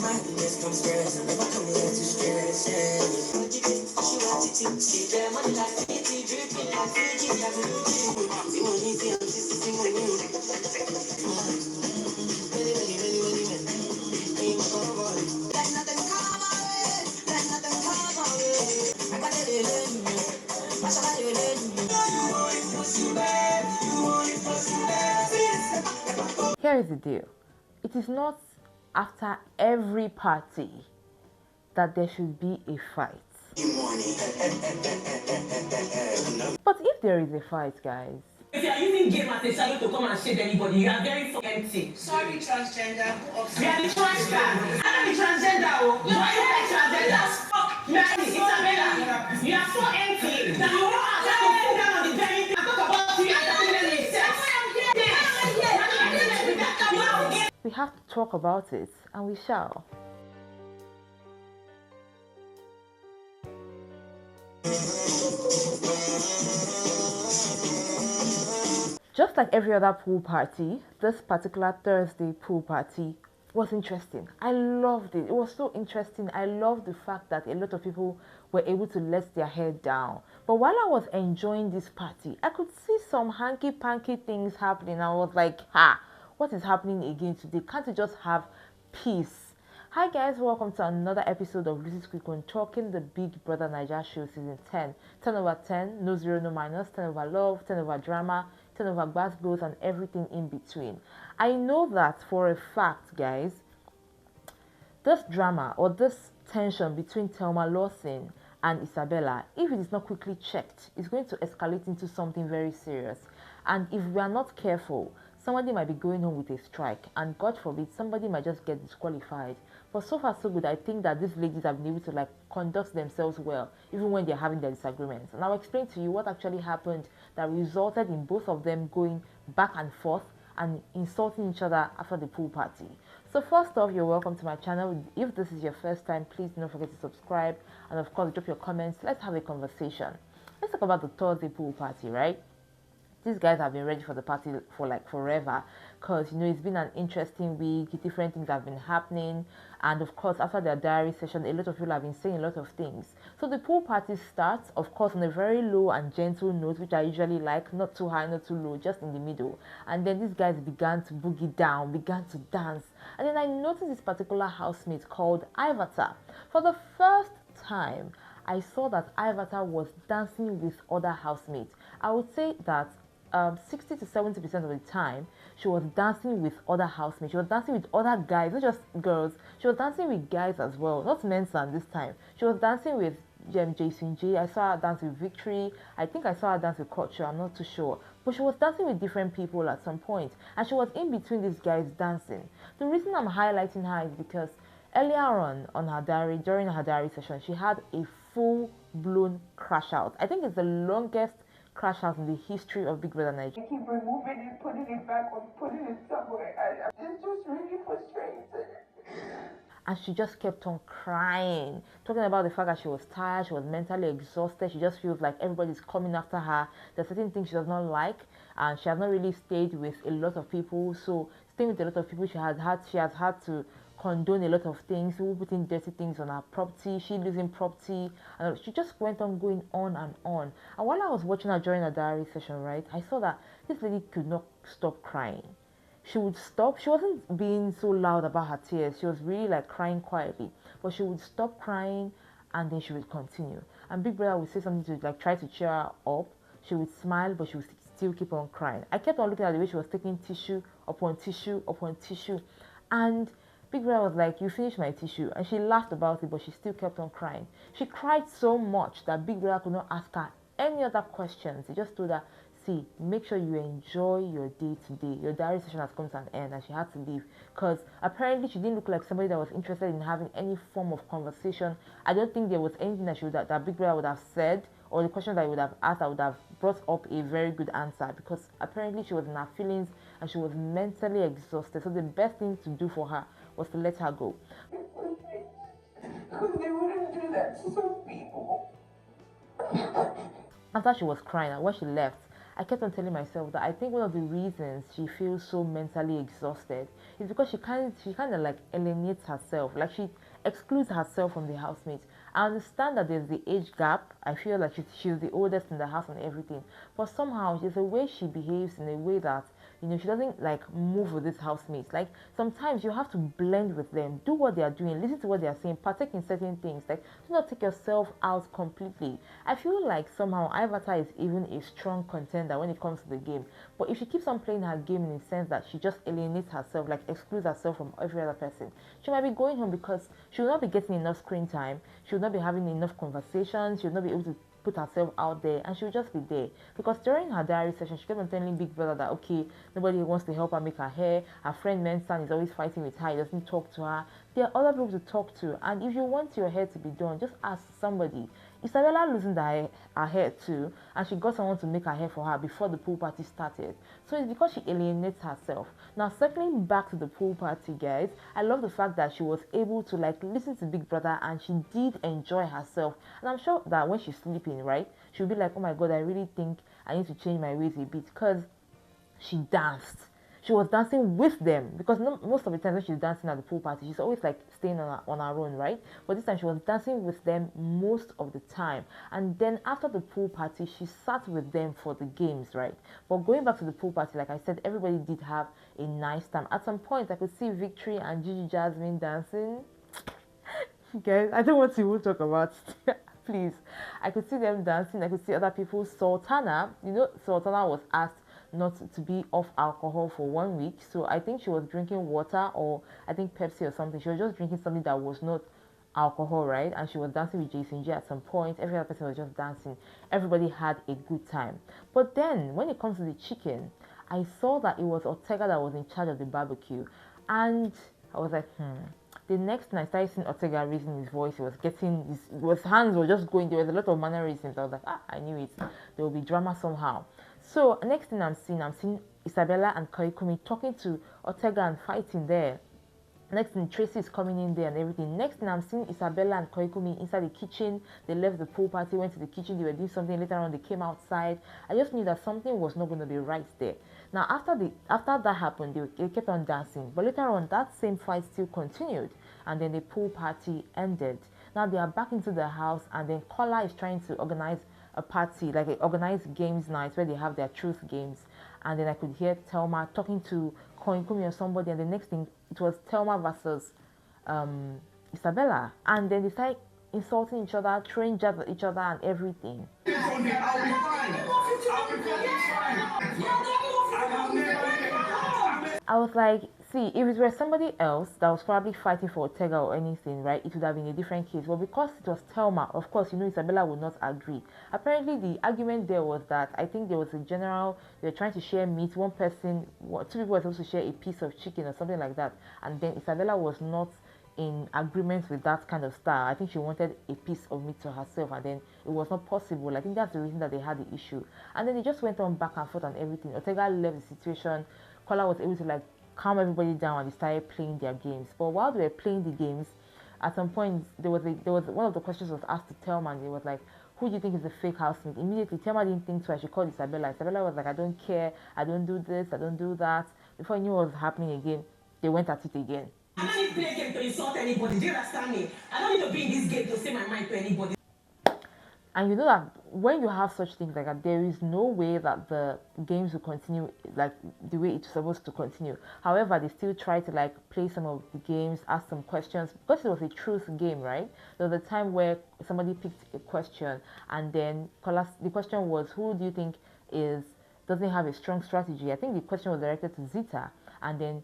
Here is the deal. It is not after every party that there should be a fight. But if there is a fight, guys, if you are using game as a shadow to come and shade anybody, you are very empty. Sorry, transgender. We are the trash can. I am the transgender. Why you like transgender? Fuck, Isabella. You are so empty that you don't have to sit down on the very thing and talk about you and entertainment itself. we have to talk about it, and we shall. Just like every other pool party, this particular Thursday pool party was interesting. I loved it. It was so interesting. I loved the fact that a lot of people were able to let their hair down. But while I was enjoying this party, I could see some hanky-panky things happening. I was like, what is happening again today? Can't we just have peace? Hi guys, welcome to another episode of Lucy's Quick One, talking the Big Brother Naija show season 10. 10 over 10, no zero, no minus, 10 over love, 10 over drama, 10 over basketballs and everything in between. I know that for a fact, guys, this drama or this tension between Thelma, Lawson and Isabella, if it is not quickly checked, is going to escalate into something very serious. And if we are not careful, somebody might be going home with a strike, and God forbid, somebody might just get disqualified. But so far so good. I think that these ladies have been able to conduct themselves well, even when they're having their disagreements. And I'll explain to you what actually happened that resulted in both of them going back and forth and insulting each other after the pool party. So first off, you're welcome to my channel. If this is your first time, please don't forget to subscribe, and of course drop your comments. Let's have a conversation. Let's talk about the Thursday pool party, right? These guys have been ready for the party for forever, because it's been an interesting week. Different things have been happening, and of course after their diary session, a lot of people have been saying a lot of things. So the pool party starts, of course, on a very low and gentle note, which I usually like, not too high, not too low, just in the middle. And then these guys began to boogie down, began to dance, and then I noticed this particular housemate called Ivatar. For the first time, I saw that Ivatar was dancing with other housemates. I would say that 60 to 70% of the time, she was dancing with other housemates. She was dancing with other guys, not just girls. She was dancing with guys as well, not Mensa this time. She was dancing with Jason J. I saw her dance with Victory. I think I saw her dance with Culture. I'm not too sure. But she was dancing with different people at some point, and she was in between these guys dancing. The reason I'm highlighting her is because earlier on her diary, during her diary session, she had a full-blown crash out. I think it's the longest crash out in the history of Big Brother Naija. Keep removing it, putting it back on, putting it somewhere. It's just really frustrating. And she just kept on crying, talking about the fact that she was tired, she was mentally exhausted. She just feels like everybody's coming after her. There's certain things she does not like, and she has not really stayed with a lot of people. So staying with a lot of people, she has had to condone a lot of things, people putting dirty things on her property, she losing property, and she just went on going on and on. And while I was watching her during a diary session, right, I saw that this lady could not stop crying. She would stop. She wasn't being so loud about her tears. She was really crying quietly, but she would stop crying and then she would continue. And Big Brother would say something to try to cheer her up. She would smile, but she would still keep on crying. I kept on looking at the way she was taking tissue upon tissue upon tissue, and Big Brother was like, "You finished my tissue," and she laughed about it, but she still kept on crying. She cried so much that Big Brother could not ask her any other questions. He just told her, "See, make sure you enjoy your day today. Your diary session has come to an end," and she had to leave because apparently she didn't look like somebody that was interested in having any form of conversation. I don't think there was anything that Big Brother would have said, or the questions that I would have asked, I would have brought up a very good answer, because apparently she was in her feelings and she was mentally exhausted. So the best thing to do for her was to let her go. Because they wouldn't do that to some people. After she was crying and when she left, I kept on telling myself that I think one of the reasons she feels so mentally exhausted is because she kind of like alienates herself, like she excludes herself from the housemates. I understand that there's the age gap. I feel like she's the oldest in the house and everything, but somehow there's a way she behaves in a way that she doesn't like move with these housemates. Like sometimes you have to blend with them, do what they are doing, listen to what they are saying, partake in certain things. Like do not take yourself out completely. I feel like somehow Ivatar is even a strong contender when it comes to the game. But if she keeps on playing her game in the sense that she just alienates herself, like excludes herself from every other person, she might be going home because she will not be getting enough screen time, she will not be having enough conversations, she will not be able to put herself out there, and she'll just be there. Because during her diary session, she kept on telling Big Brother that okay, nobody wants to help her make her hair. Her friend Mensan is always fighting with her, he doesn't talk to her. There are other people to talk to, and if you want your hair to be done, just ask somebody. Isabella losing her hair too, and she got someone to make her hair for her before the pool party started. So it's because she alienates herself. Now, circling back to the pool party, guys, I love the fact that she was able to like listen to Big Brother and she did enjoy herself. And I'm sure that when she's sleeping, right, she'll be like, oh my god, I really think I need to change my ways a bit, because she danced. She was dancing with them, because most of the time when she's dancing at the pool party, she's always like staying on her own, right? But this time she was dancing with them most of the time. And then after the pool party, she sat with them for the games, right? But going back to the pool party, like I said, everybody did have a nice time. At some point, I could see Victory and Gigi Jasmine dancing. Guys, I don't want to even talk about please. I could see them dancing. I could see other people. Sultana, Sultana was asked not to be off alcohol for 1 week. So I think she was drinking water, or I think Pepsi or something. She was just drinking something that was not alcohol, right? And she was dancing with Jason G at some point. Every other person was just dancing. Everybody had a good time. But then when it comes to the chicken, I saw that it was Otega that was in charge of the barbecue. And I was like, The next thing I started seeing Otega raising his voice, his hands were just going, there was a lot of mannerisms. I was like, I knew it. There will be drama somehow. So next thing I'm seeing Isabella and Koikumi talking to Otega and fighting there. Next thing, Tracy is coming in there and everything. Next thing, I'm seeing Isabella and Koikumi inside the kitchen. They left the pool party, went to the kitchen, they were doing something. Later on, they came outside. I just knew that something was not going to be right there. Now, after that happened, they kept on dancing. But later on, that same fight still continued. And then the pool party ended. Now, they are back into the house, and then Kola is trying to organize a party, like an organized games night where they have their truth games. And then I could hear Thelma talking to Koikumi or somebody, and the next thing, it was Thelma versus Isabella. And then they started insulting each other, throwing jabs at each other and everything. I was like, see, if it were somebody else that was probably fighting for Ortega or anything, right, it would have been a different case. But because it was Thelma, of course, Isabella would not agree. Apparently, the argument there was that I think there was a general, they were trying to share meat. Two people were supposed to share a piece of chicken or something like that. And then Isabella was not in agreement with that kind of style. I think she wanted a piece of meat to herself, and then it was not possible. I think that's the reason that they had the issue. And then they just went on back and forth and everything. Ortega left the situation. Kola was able to like calm everybody down, and they started playing their games. But while they were playing the games, at some point there was one of the questions was asked to Thelma, and it was like, who do you think is the fake housemate? Immediately Thelma didn't think twice. She called Isabella. Isabella was like, I don't care, I don't do this, I don't do that. Before I knew what was happening again, they went at it again. I don't need to play a game to insult anybody. Do you understand me? I don't need to be in this game to say my mind to anybody. And you know that when you have such things like that, there is no way that the games will continue like the way it's supposed to continue. However, they still try to like play some of the games, ask some questions, because it was a truth game, right? There was a time where somebody picked a question, and then the question was, who do you think doesn't have a strong strategy? I think the question was directed to Zita, and then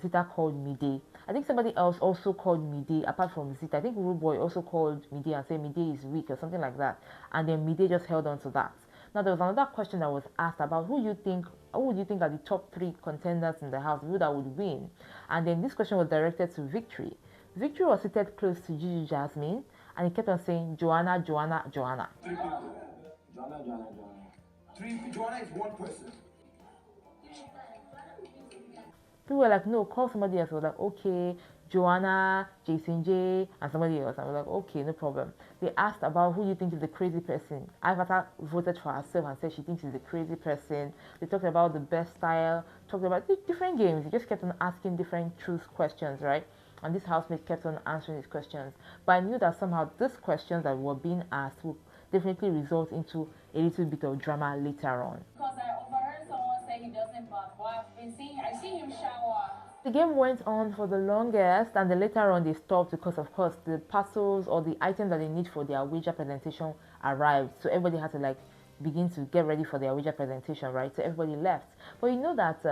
Zita called Mide. I think somebody else also called Mide apart from Zita. I think Rude Boy also called Mide and said Mide is weak or something like that. And then Mide just held on to that. Now there was another question that was asked about who would you think are the top 3 contenders in the house, who that would win. And then this question was directed to Victory. Victory was seated close to Gigi Jasmine, and he kept on saying Joanna, Joanna, Joanna. 3 people. Joanna. Joanna is one person. People were like, no, call somebody else. I was like, okay, Joanna, Jason J, and somebody else. I was like, okay, no problem. They asked about who you think is the crazy person. Ivatar voted for herself and said she thinks she's the crazy person. They talked about the best style, talked about different games. They just kept on asking different truth questions, right? And this housemate kept on answering these questions. But I knew that somehow these questions that were being asked would definitely result into a little bit of drama later on. Because I overheard someone say he doesn't bath. Well, I see him shower. The game went on for the longest, and then later on they stopped because, of course, the parcels or the items that they need for their wager presentation arrived. So everybody had to like begin to get ready for their wager presentation, right? So everybody left. But you know that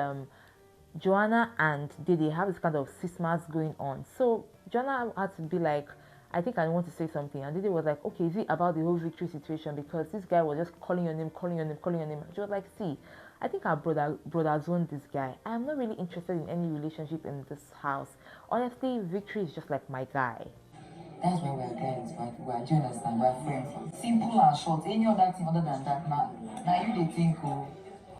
Joanna and Dede have this kind of sismas going on. So Joanna had to be like, I think I want to say something. And Dede was like, okay, is it about the whole victory situation? Because this guy was just calling your name, calling your name, calling your name. She was like, see, I think our brother zoned this guy. I am not really interested in any relationship in this house. Honestly, Victory is just like my guy. That's why we're guys, but do you understand? We're friends. Simple and short. Any other thing other than that, now you they think, oh.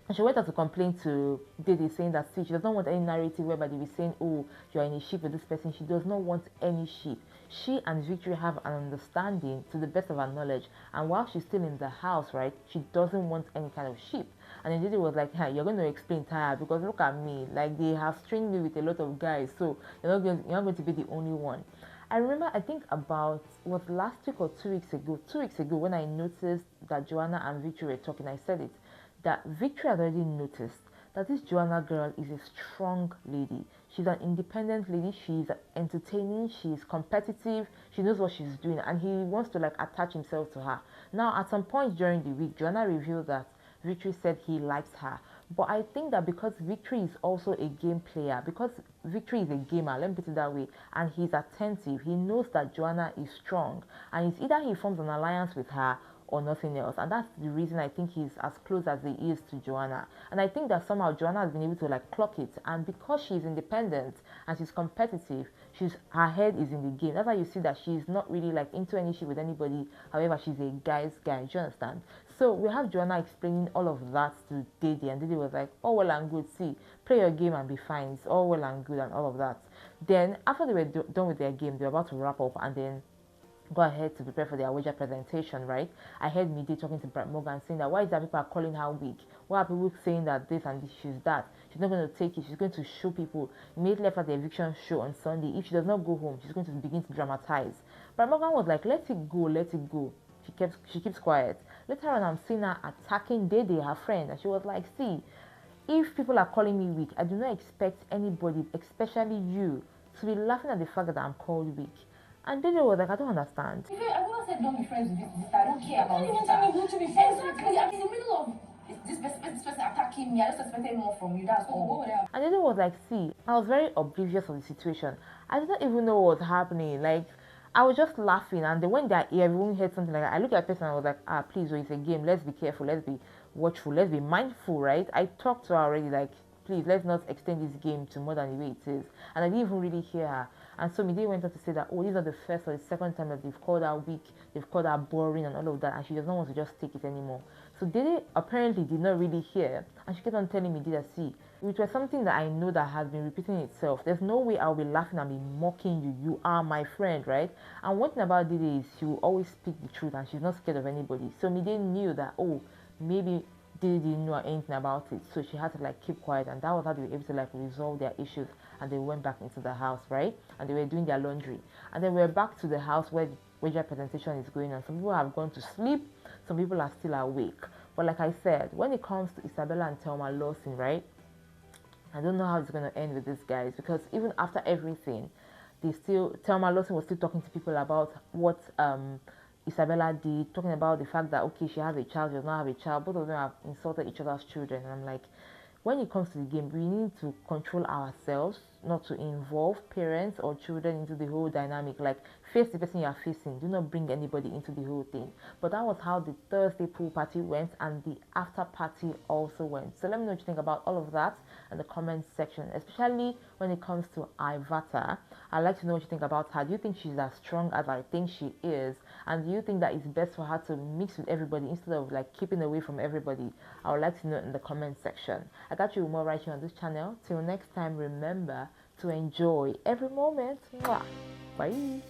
And she went on to complain to Dede, saying that see, she does not want any narrative whereby they be saying, oh, you're in a ship with this person. She does not want any ship. She and Victory have an understanding to the best of her knowledge. And while she's still in the house, right, she doesn't want any kind of ship. And then Dede was like, hey, you're going to explain to her because look at me. Like, they have stringed me with a lot of guys. So you're not going to be the only one. I remember, I think about, was last week or 2 weeks ago. 2 weeks ago when I noticed that Joanna and Victory were talking, I said it. That Victory had already noticed that this Joanna girl is a strong lady. She's an independent lady. She's entertaining. She's competitive. She knows what she's doing, and he wants to like attach himself to her. Now, at some point during the week, Joanna revealed that Victory said he likes her. But I think that because Victory is also a game player, because Victory is a gamer, let me put it that way, and he's attentive, he knows that Joanna is strong, and it's either he forms an alliance with her or nothing else. And that's the reason I think he's as close as he is to Joanna. And I think that somehow Joanna has been able to like clock it. And because she's independent and she's competitive, her head is in the game. That's why you see that she's not really like into any shit with anybody. However, she's a guy's guy. Do you understand? So we have Joanna explaining all of that to Dede, and Dede was like, oh well and good, see, play your game and be fine. It's all well and good and all of that. Then after they were done with their game, they were about to wrap up, and then go ahead to prepare for their wager presentation, right? I heard Midi talking to Brett Morgan saying that why is that people are calling her weak? Why are people saying that this and this, she's that? She's not going to take it. She's going to show people. Immediately after the eviction show on Sunday, if she does not go home, she's going to begin to dramatize. Brett Morgan was like, let it go, let it go. She keeps quiet. Later on, I'm seeing her attacking Dede, her friend, and she was like, see, if people are calling me weak, I do not expect anybody, especially you, to be laughing at the fact that I'm called weak. And Dede was like, I don't understand. I never said don't be friends with this sister. I don't care about Don't even this tell me sister. who to be friends with. Exactly. I'm in the middle of this person attacking me. I just expected more from you. That's all. And Dede was like, see, I was very oblivious of the situation. I didn't even know what was happening. Like, I was just laughing, and then when they're here, everyone heard something like that. I looked at the person and I was like, please, it's a game. Let's be careful. Let's be watchful. Let's be mindful, right? I talked to her already, like, please, let's not extend this game to more than the way it is. And I didn't even really hear her. And so Mide went on to say that, oh, these are the first or the second time that they've called her weak, they've called her boring and all of that, and she does not want to just take it anymore. So Dede apparently did not really hear, and she kept on telling Mide that, see, which was something that I know that has been repeating itself. There's no way I'll be laughing and be mocking you. You are my friend, right? And one thing about Dede is she will always speak the truth, and she's not scared of anybody. So Mide knew that, oh, maybe Dede didn't know anything about it, so she had to like keep quiet, and that was how they were able to like resolve their issues. And they went back into the house, right? And they were doing their laundry, and then we're back to the house where the wager presentation is going on. Some people have gone to sleep, some people are still awake. But like I said, when it comes to Isabella and Thelma Lawson, right, I don't know how it's going to end with these guys, because even after everything, Thelma Lawson was still talking to people about what Isabella did, talking about the fact that, okay, she has a child, she does not have a child. Both of them have insulted each other's children. And I'm like, when it comes to the game, we need to control ourselves, not to involve parents or children into the whole dynamic. Like, face the person you are facing. Do not bring anybody into the whole thing. But that was how the Thursday pool party went, and the after party also went. So let me know what you think about all of that in the comment section, especially when it comes to Ivatar. I'd like to know what you think about her. Do you think she's as strong as I think she is? And do you think that it's best for her to mix with everybody instead of like keeping away from everybody? I would like to know in the comment section. I got you more right here on this channel. Till next time, remember to enjoy every moment. Mwah. Bye.